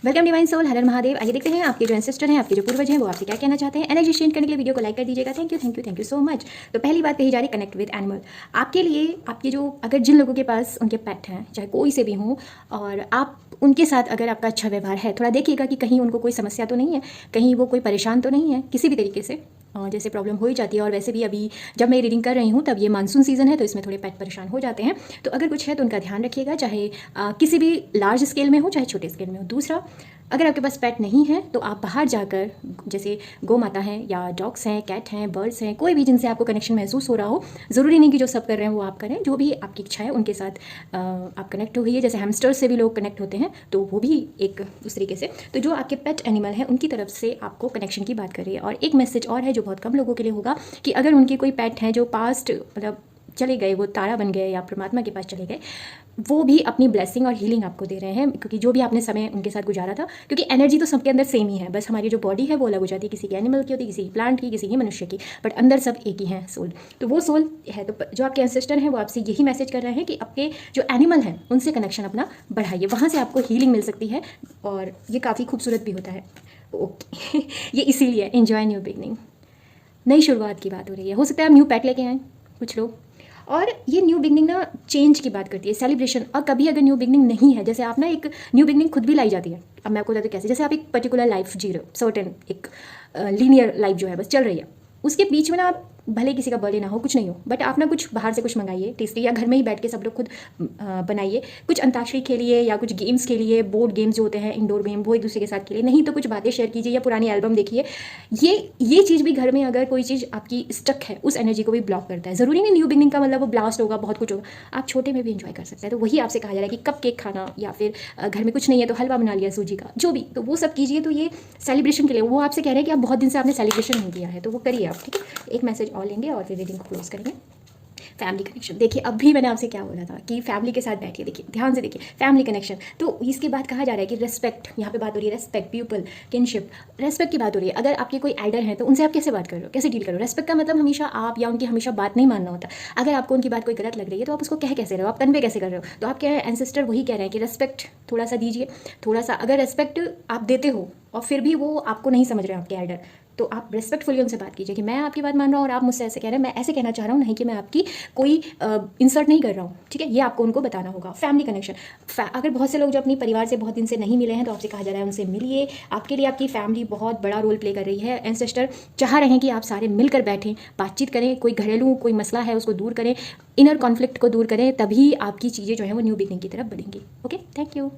Welcome divine soul, हर हर महादेव। आइए देखते हैं आपके जो एंसेस्टर हैं, आपके जो पूर्वज हैं, वो आपसे क्या कहना चाहते हैं। एनर्जी एक्सचेंज करने के लिए वीडियो को लाइक कर दीजिएगा। Thank you thank you thank you so much. तो पहली बात कही जा रही है कनेक्ट विद एनिमल। आपके लिए आपके जो अगर जिन लोगों के पास उनके पेट हैं, चाहे कोई से भी हों, और आप उनके साथ अगर आपका अच्छा व्यवहार है, थोड़ा देखिएगा कि कहीं उनको कोई समस्या तो नहीं है, कहीं वो कोई परेशान तो नहीं है किसी भी तरीके से। जैसे प्रॉब्लम हो ही जाती है। और वैसे भी अभी जब मैं रीडिंग कर रही हूँ तब ये मानसून सीज़न है, तो इसमें थोड़े पेट परेशान हो जाते हैं। तो अगर कुछ है तो उनका ध्यान रखिएगा, चाहे किसी भी लार्ज स्केल में हो चाहे छोटे स्केल में हो। दूसरा, अगर आपके पास पेट नहीं है तो आप बाहर जाकर, जैसे गौ माता हैं या डॉग्स हैं, कैट हैं, बर्ड्स हैं, कोई भी जिनसे आपको कनेक्शन महसूस हो रहा हो, ज़रूरी नहीं कि जो सब कर रहे हैं वो आप करें। जो भी आपकी इच्छा है उनके साथ आप कनेक्ट होइए। जैसे हैमस्टर्स से भी लोग कनेक्ट होते हैं, तो वो भी एक उस तरीके से। तो जो आपके पेट एनिमल हैं उनकी तरफ से आपको कनेक्शन की बात कर रही है। और एक मैसेज और है जो बहुत कम लोगों के लिए होगा, कि अगर उनके कोई पेट हैं जो पास्ट मतलब चले गए, वो तारा बन गए या परमात्मा के पास चले गए, वो भी अपनी ब्लेसिंग और हीलिंग आपको दे रहे हैं। क्योंकि जो भी आपने समय उनके साथ गुजारा था, क्योंकि एनर्जी तो सबके अंदर सेम ही है, बस हमारी जो बॉडी है वो अलग हो जाती है, किसी की एनिमल की होती है, किसी की प्लांट की, किसी की मनुष्य की, बट अंदर सब एक ही हैं, सोल। तो वो सोल है। तो जो आपके एंसेस्टर हैं वो आपसे यही मैसेज कर रहे हैं कि आपके जो एनिमल हैं उनसे कनेक्शन अपना बढ़ाइए, वहाँ से आपको हीलिंग मिल सकती है। और ये काफ़ी खूबसूरत भी होता है। ओके ये इसीलिए एंजॉय न्यू बिगनिंग, नई शुरुआत की बात हो रही है। हो सकता है आप न्यू पेट लेके आएँ कुछ लोग। और ये न्यू बिगनिंग ना चेंज की बात करती है, सेलिब्रेशन। और कभी अगर न्यू बिगनिंग नहीं है, जैसे आप ना एक न्यू बिगनिंग खुद भी लाई जाती है। अब मैं आपको बताती हूँ कैसे। जैसे आप एक पर्टिकुलर लाइफ जी रहे हो, सर्टेन एक लीनियर लाइफ जो है बस चल रही है, उसके बीच में ना आप भले किसी का बर्थडे ना हो, कुछ नहीं हो, बट आप ना कुछ बाहर से कुछ मंगाइए टेस्टी, या घर में ही बैठ के सब लोग खुद बनाइए, कुछ अंताक्षरी खेलिए या कुछ गेम्स खेलिए, बोर्ड गेम्स जो होते हैं इंडोर गेम, वो एक दूसरे के साथ खेलिए। नहीं तो कुछ बातें शेयर कीजिए या पुरानी एल्बम देखिए। ये चीज़ भी घर में अगर कोई चीज़ आपकी स्टक है, उस एनर्जी को भी ब्लॉक करता है। ज़रूरी नहीं न्यू बिगनिंग का मतलब वो ब्लास्ट होगा, बहुत कुछ होगा। आप छोटे में भी इंजॉय कर सकते हैं। तो वही आपसे कहा जा रहा है कि कप केक खाना, या फिर घर में कुछ नहीं है तो हलवा बना लिया सूजी का, जो भी, तो वो सब कीजिए। तो ये सेलिब्रेशन के लिए वो आपसे कह रहे हैं कि आप बहुत दिन से आपने सेलिब्रेशन नहीं किया है, तो वो करिए आप, ठीक है। एक मैसेज और लेंगे और फिर रीडिंग को क्लोज करेंगे। फैमिली कनेक्शन, देखिए अभी मैंने आपसे क्या बोला था कि फैमिली के साथ बैठिए, देखिए ध्यान से देखिए फैमिली कनेक्शन। तो इसके बाद कहा जा रहा है कि रेस्पेक्ट, यहाँ पे बात हो रही है रेस्पेक्ट, पीपल, किनशिप, रेस्पेक्ट की बात हो रही है। अगर आपके कोई एल्डर है तो उनसे आप कैसे बात कर रहे हो, कैसे डील करो। रेस्पेक्ट का मतलब हमेशा आप या उनकी हमेशा बात नहीं मानना होता। अगर आपको उनकी बात कोई गलत लग रही है तो आप उसको कह कैसे रहे हो, आप कन्वे कैसे कर रहे हो। तो आपके एंसेस्टर वही कह रहे हैं कि रेस्पेक्ट थोड़ा सा दीजिए, थोड़ा सा। अगर रेस्पेक्ट आप देते हो और फिर भी वो आपको नहीं समझ रहे हैं आपके एल्डर, तो आप रिस्पेक्टफुली उनसे बात कीजिए कि मैं आपकी बात मान रहा हूँ और आप मुझसे ऐसे कह रहे हैं, मैं ऐसे कहना चाह रहा हूँ, नहीं कि मैं आपकी कोई इंसल्ट नहीं कर रहा हूँ, ठीक है। ये आपको उनको बताना होगा। फैमिली कनेक्शन, अगर बहुत से लोग जो अपनी परिवार से बहुत दिन से नहीं मिले हैं तो आपसे कहा जा रहा है उनसे मिलिए। आपके लिए आपकी फैमिली बहुत बड़ा रोल प्ले कर रही है। एंसेस्टर चाह रहे हैं कि आप सारे मिलकर बैठें, बातचीत करें, कोई घरेलू कोई मसला है उसको दूर करें, इनर कॉन्फ्लिक्ट को दूर करें, तभी आपकी चीज़ें जो है वो न्यू बिगनिंग की तरफ बढ़ेंगी। Okay, thank you.